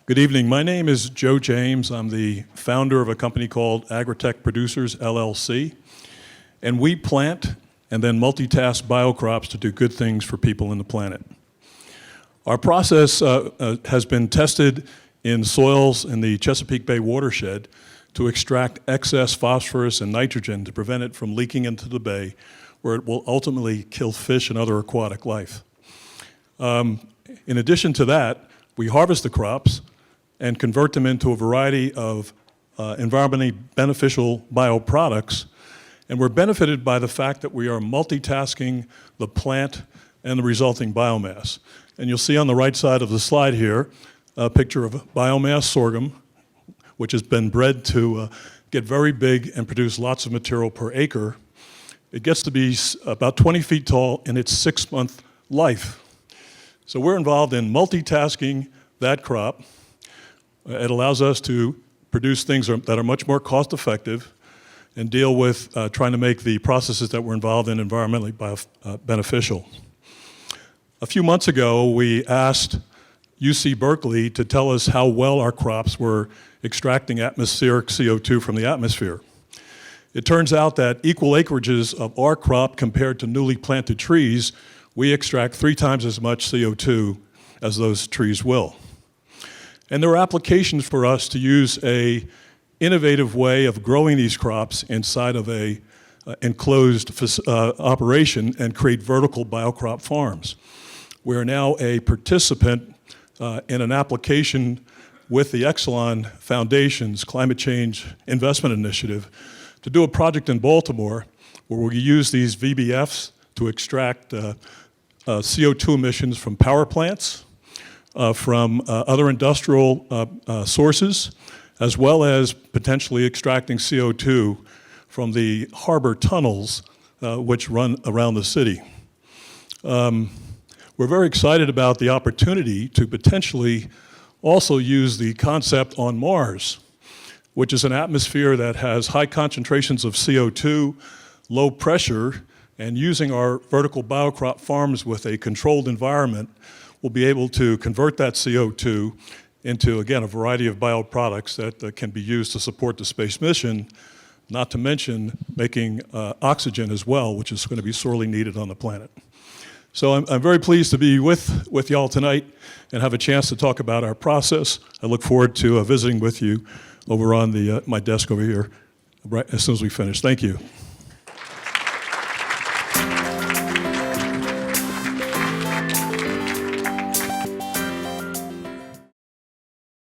Good evening. My name is Joe James. I'm the founder of a company called Agri-Tech Producers, LLC. And we plant and then multitask biocrops to do good things for people and the planet. Our process has been tested in soils in the Chesapeake Bay watershed to extract excess phosphorus and nitrogen to prevent it from leaking into the bay, where it will ultimately kill fish and other aquatic life. In addition to that, we harvest the crops and convert them into a variety of environmentally beneficial bioproducts. And we're benefited by the fact that we are multitasking the plant and the resulting biomass. And you'll see on the right side of the slide here a picture of biomass sorghum, which has been bred to get very big and produce lots of material per acre. It gets to be about 20 feet tall in its 6-month life. So we're involved in multitasking that crop. It allows us to produce things that are much more cost effective and deal with trying to make the processes that we're involved in environmentally beneficial. A few months ago, we asked UC Berkeley to tell us how well our crops were extracting atmospheric CO2 from the atmosphere. It turns out that equal acreages of our crop compared to newly planted trees, we extract 3 times as much CO2 as those trees will. And there are applications for us to use an innovative way of growing these crops inside of a enclosed operation and create vertical biocrop farms. We are now a participant in an application with the Exelon Foundation's Climate Change Investment Initiative to do a project in Baltimore where we use these VBFs to extract CO2 emissions from power plants, from other industrial sources, as well as potentially extracting CO2 from the harbor tunnels which run around the city. We're very excited about the opportunity to potentially also use the concept on Mars, which is an atmosphere that has high concentrations of CO2, low pressure, and using our vertical biocrop farms with a controlled environment, we'll be able to convert that CO2 into, again, a variety of bioproducts that can be used to support the space mission, not to mention making oxygen as well, which is going to be sorely needed on the planet. So I'm very pleased to be with y'all tonight and have a chance to talk about our process. I look forward to visiting with you over on my desk over here as soon as we finish. Thank you.